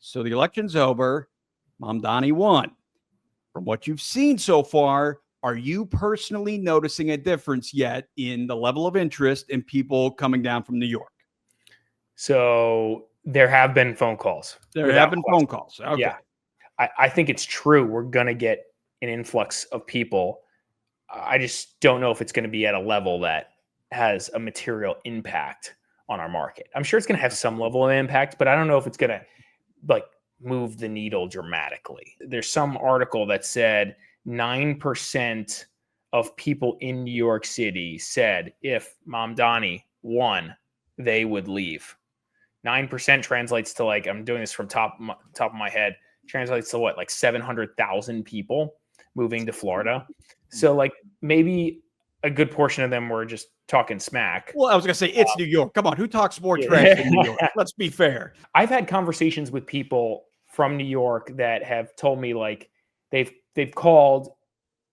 So the election's over. Mamdani won. From what you've seen so far, are you personally noticing a difference yet in the level of interest in people coming down from New York? So there have been phone calls. There have been phone calls. Okay. Yeah. I think it's true. We're going to get an influx of people. I just don't know if it's going to be at a level that has a material impact on our market. I'm sure it's going to have some level of impact, but I don't know if it's going to like move the needle dramatically. There's some article that said 9% of people in New York City said if Mamdani won, they would leave. 9% translates to, like, I'm doing this from top of my head, translates to what, like 700,000 people moving to Florida. So like maybe a good portion of them were just talking smack. Well, I was going to say, it's New York. Come on, who talks more trash than New York? Let's be fair. I've had conversations with people from New York that have told me like they've called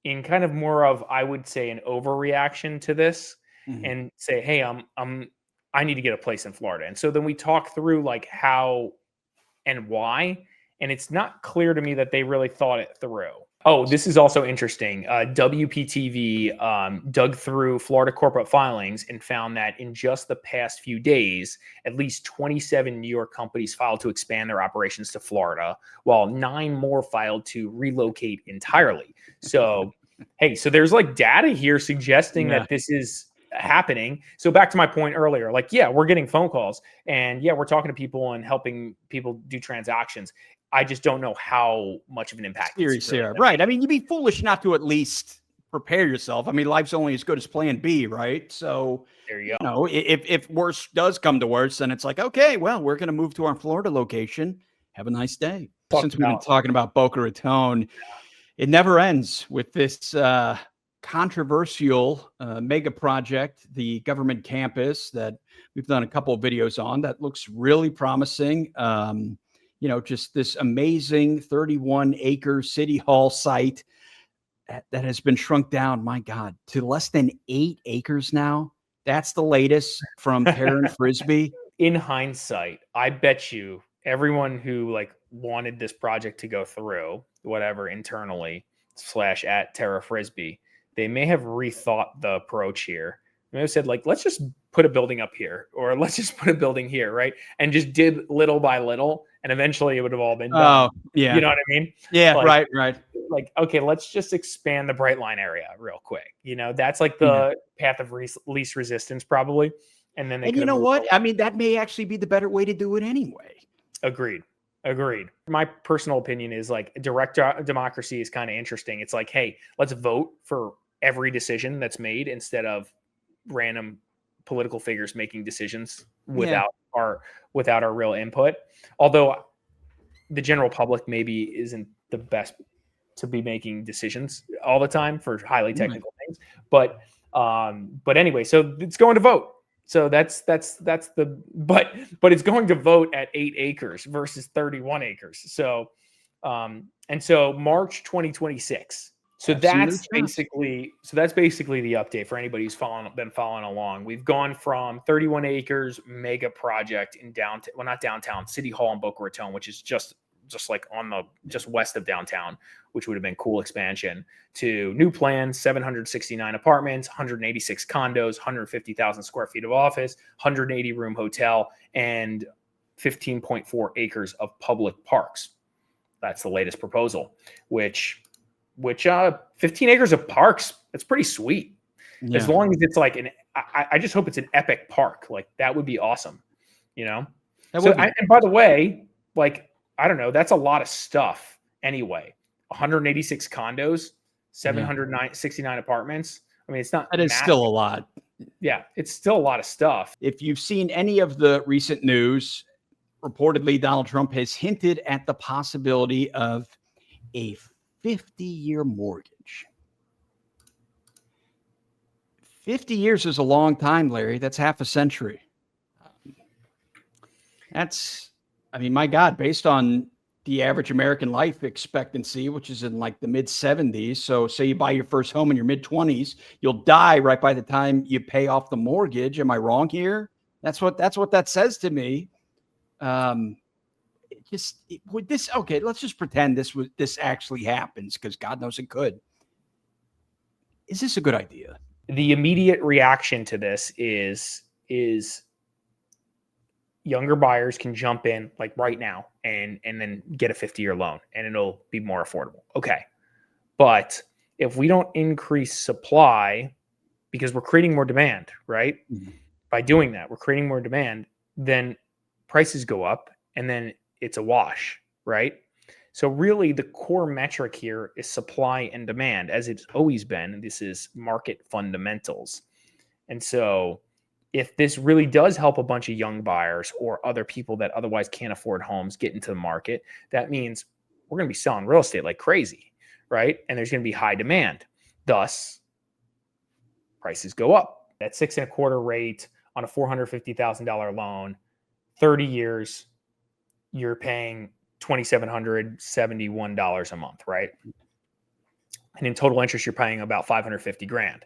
in kind of more of, I would say, an overreaction to this and say, hey, I need to get a place in Florida. And so then we talk through like how and why, and it's not clear to me that they really thought it through. Oh, this is also interesting. WPTV dug through Florida corporate filings and found that in just the past few days, at least 27 New York companies filed to expand their operations to Florida, while 9 more filed to relocate entirely. So, hey, so there's like data here suggesting that this is happening. So back to my point earlier, like, yeah, we're getting phone calls and yeah, we're talking to people and helping people do transactions. I just don't know how much of an impact. Seriously, really right. I mean, you'd be foolish not to at least prepare yourself. I mean, life's only as good as plan B, right? So there you go. You know, if worse does come to worse, then it's like, okay, well, we're going to move to our Florida location. Have a nice day. Since we've been talking about Boca Raton, it never ends with this controversial mega project, the government campus that we've done a couple of videos on that looks really promising. You know, just this amazing 31-acre city hall site that has been shrunk down, my God, to less than 8 acres now. That's the latest from Perrin Frisbee. In hindsight, I bet you everyone who like wanted this project to go through, whatever internally / at Terra Frisbee, they may have rethought the approach here. They may have said, like, let's just put a building up here, or let's just put a building here, right? And just did little by little, and eventually it would have all been done. Oh, yeah. You know what I mean? Yeah, like, right. Like, okay, let's just expand the Brightline area real quick. You know, that's like the path of least resistance, probably. And then you know what? I mean, that may actually be the better way to do it anyway. Agreed. My personal opinion is like direct democracy is kind of interesting. It's like, hey, let's vote for every decision that's made instead of random political figures making decisions without our real input. Although the general public maybe isn't the best to be making decisions all the time for highly technical things. But anyway, so it's going to vote. So that's the but it's going to vote at 8 acres versus 31 acres. So and so March 2026. So that's basically the update for anybody who's been following along. We've gone from 31 acres mega project in downtown, well, not downtown, City Hall in Boca Raton, which is just like just west of downtown, which would have been cool expansion, to new plans, 769 apartments, 186 condos, 150,000 square feet of office, 180 room hotel, and 15.4 acres of public parks. That's the latest proposal, which 15 acres of parks, that's pretty sweet. Yeah. As long as it's like I just hope it's an epic park. Like that would be awesome, you know? And by the way, like, I don't know, that's a lot of stuff anyway. 186 condos, 769 apartments. I mean, it's not. That is massive. Still a lot. Yeah, it's still a lot of stuff. If you've seen any of the recent news, reportedly Donald Trump has hinted at the possibility of a 50-year mortgage. 50 years is a long time, Larry. That's half a century. I mean, my God, based on the average American life expectancy, which is in like the mid 70s. So say you buy your first home in your mid 20s, you'll die right by the time you pay off the mortgage. Am I wrong here? That's what that says to me. Would this, okay, let's just pretend this actually happens, because God knows it could. Is this a good idea? The immediate reaction to this is younger buyers can jump in like right now and then get a 50-year loan and it'll be more affordable. Okay. But if we don't increase supply because we're creating more demand, right? Mm-hmm. By doing that, we're creating more demand, then prices go up and then it's a wash, right? So really the core metric here is supply and demand, as it's always been. This is market fundamentals. And so if this really does help a bunch of young buyers or other people that otherwise can't afford homes get into the market, that means we're going to be selling real estate like crazy, right? And there's going to be high demand. Thus, prices go up. That 6.25% rate on a $450,000 loan, 30 years, you're paying $2,771 a month, right? And in total interest, you're paying about $550,000.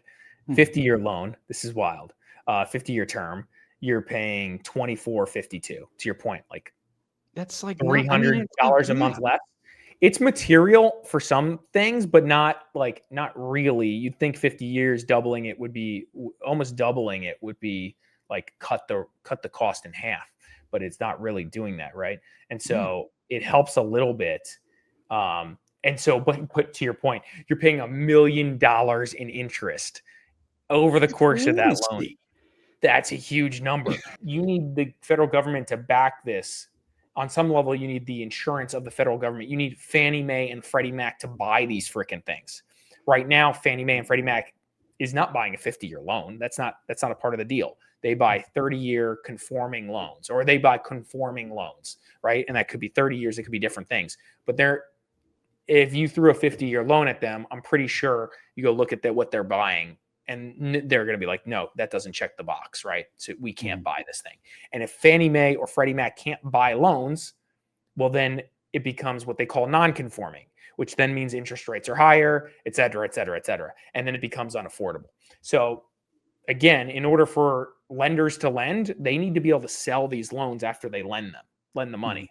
50-year loan, this is wild. 50-year term, you're paying $2,452. To your point, like that's like $300 a month less. It's material for some things, but not really. You'd think 50 years doubling it would be almost doubling it would be like cut the cost in half, but it's not really doing that, right? And so it helps a little bit. And so, but to your point, you're paying $1 million in interest over the course of that loan. That's a huge number. You need the federal government to back this. On some level, you need the insurance of the federal government. You need Fannie Mae and Freddie Mac to buy these freaking things. Right now, Fannie Mae and Freddie Mac is not buying a 50-year loan. That's not a part of the deal. They buy 30-year conforming loans, or they buy conforming loans, right? And that could be 30 years. It could be different things. But if you threw a 50-year loan at them, I'm pretty sure you go look at what they're buying, and they're going to be like, no, that doesn't check the box, right? So we can't buy this thing. And if Fannie Mae or Freddie Mac can't buy loans, well, then it becomes what they call non-conforming, which then means interest rates are higher, et cetera, et cetera, et cetera. And then it becomes unaffordable. So again, in order for lenders to lend, they need to be able to sell these loans after they lend the money,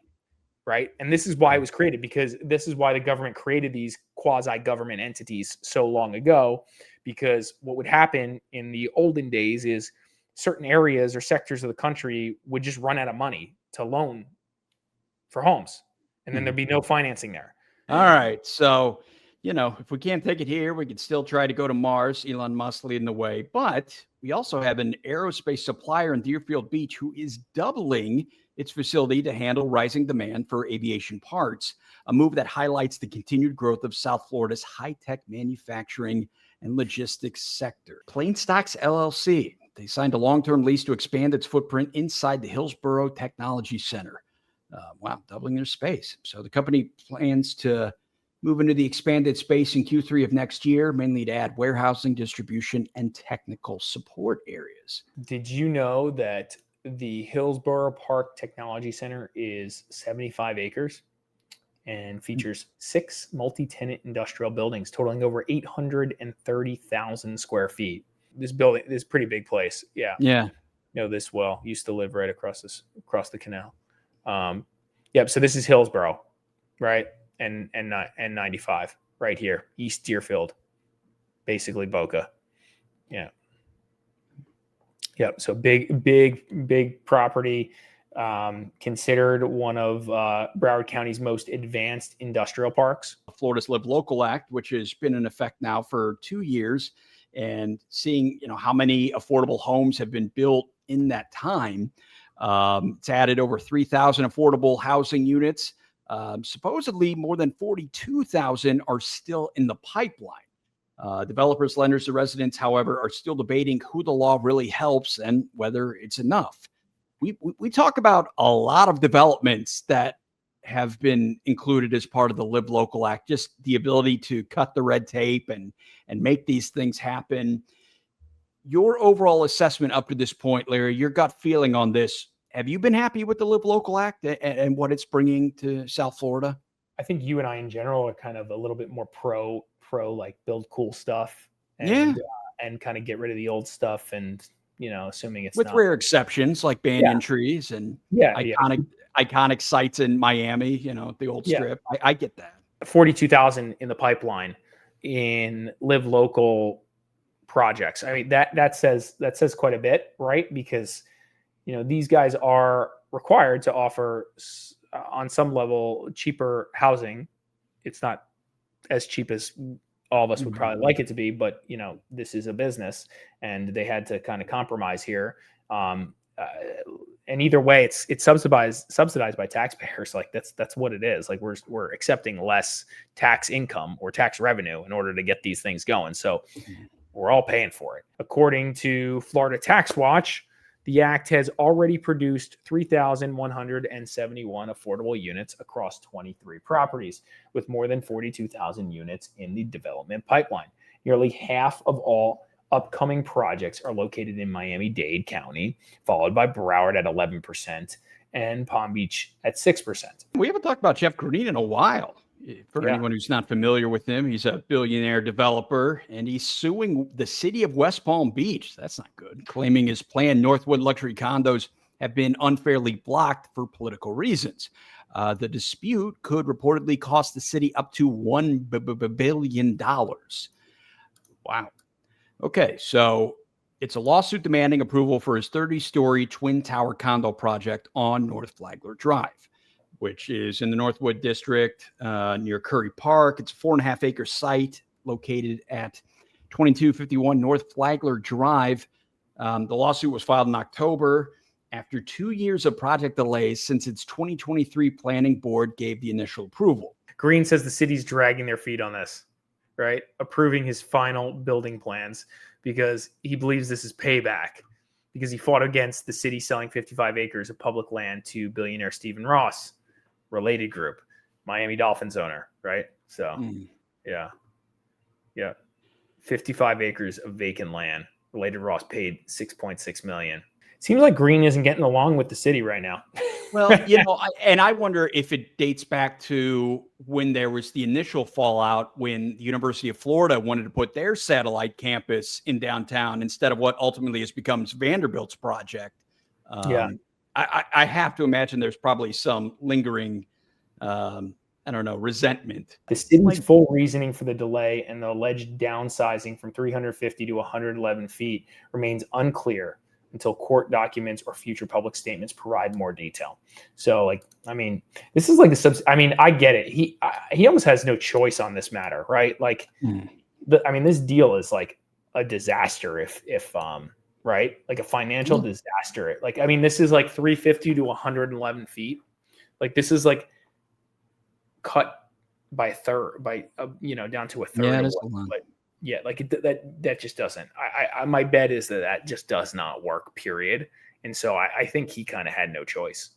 right? And this is why it was created, because this is why the government created these quasi-government entities so long ago, because what would happen in the olden days is certain areas or sectors of the country would just run out of money to loan for homes, and then there'd be no financing there. All right. So, if we can't take it here, we could still try to go to Mars, Elon Musk leading the way. But we also have an aerospace supplier in Deerfield Beach who is doubling its facility to handle rising demand for aviation parts, a move that highlights the continued growth of South Florida's high-tech manufacturing and logistics sector. Plain Stocks LLC, they signed a long-term lease to expand its footprint inside the Hillsborough Technology Center. Doubling their space. So the company plans to move into the expanded space in Q3 of next year, mainly to add warehousing, distribution, and technical support areas. Did you know that the Hillsborough Park Technology Center is 75 acres and features 6 multi-tenant industrial buildings totaling over 830,000 square feet? This building is a pretty big place. Yeah. Know this well. Used to live right across the canal. So this is Hillsborough, right? And 95 right here, East Deerfield, basically Boca. Yeah. Yep. So big property, considered one of Broward County's most advanced industrial parks. Florida's Live Local Act, which has been in effect now for 2 years, and seeing how many affordable homes have been built in that time. It's added over 3,000 affordable housing units. Supposedly more than 42,000 are still in the pipeline. Developers, lenders, and residents, however, are still debating who the law really helps and whether it's enough. We talk about a lot of developments that have been included as part of the Live Local Act, just the ability to cut the red tape and make these things happen. Your overall assessment up to this point, Larry, your gut feeling on this, have you been happy with the Live Local Act and what it's bringing to South Florida? I think you and I in general are kind of a little bit more pro like build cool stuff and kind of get rid of the old stuff and assuming it's with not. rare exceptions like banyan trees and Yeah. iconic sites in Miami, the old strip. I get that. 42,000 in the pipeline in live local projects. I mean, that says quite a bit, right? Because, these guys are required to offer on some level cheaper housing. It's not as cheap as all of us would probably like it to be, but this is a business and they had to kind of compromise here. And either way, it's subsidized by taxpayers. Like that's what it is. Like we're accepting less tax income or tax revenue in order to get these things going. So we're all paying for it. According to Florida Tax Watch, the act has already produced 3,171 affordable units across 23 properties, with more than 42,000 units in the development pipeline. Nearly half of all upcoming projects are located in Miami-Dade County, followed by Broward at 11% and Palm Beach at 6%. We haven't talked about Jeff Greene in a while. For anyone who's not familiar with him, he's a billionaire developer, and he's suing the city of West Palm Beach. That's not good. Claiming his planned Northwood luxury condos have been unfairly blocked for political reasons. The dispute could reportedly cost the city up to $1 billion. Wow. Okay, so it's a lawsuit demanding approval for his 30-story twin tower condo project on North Flagler Drive, which is in the Northwood district near Curry Park. It's a 4.5-acre site located at 2251 North Flagler Drive. The lawsuit was filed in October after 2 years of project delays since its 2023 planning board gave the initial approval. Greene says the city's dragging their feet on this, right? Approving his final building plans because he believes this is payback because he fought against the city selling 55 acres of public land to billionaire Stephen Ross, related group, Miami Dolphins owner, right? So, yeah. 55 acres of vacant land. Related Ross paid $6.6 million. Seems like Greene isn't getting along with the city right now. Well, I wonder if it dates back to when there was the initial fallout when the University of Florida wanted to put their satellite campus in downtown instead of what ultimately has become Vanderbilt's project. I have to imagine there's probably some lingering, resentment. The city's full reasoning for the delay and the alleged downsizing from 350 to 111 feet remains unclear until court documents or future public statements provide more detail. So, this is like I get it. He almost has no choice on this matter, right? This deal is like a disaster if right? Like a financial disaster. This is like 350 to 111 feet. Like this is like cut by a third, down to a third. Yeah, that just doesn't. My bet is that just does not work. Period. And so I think he kind of had no choice.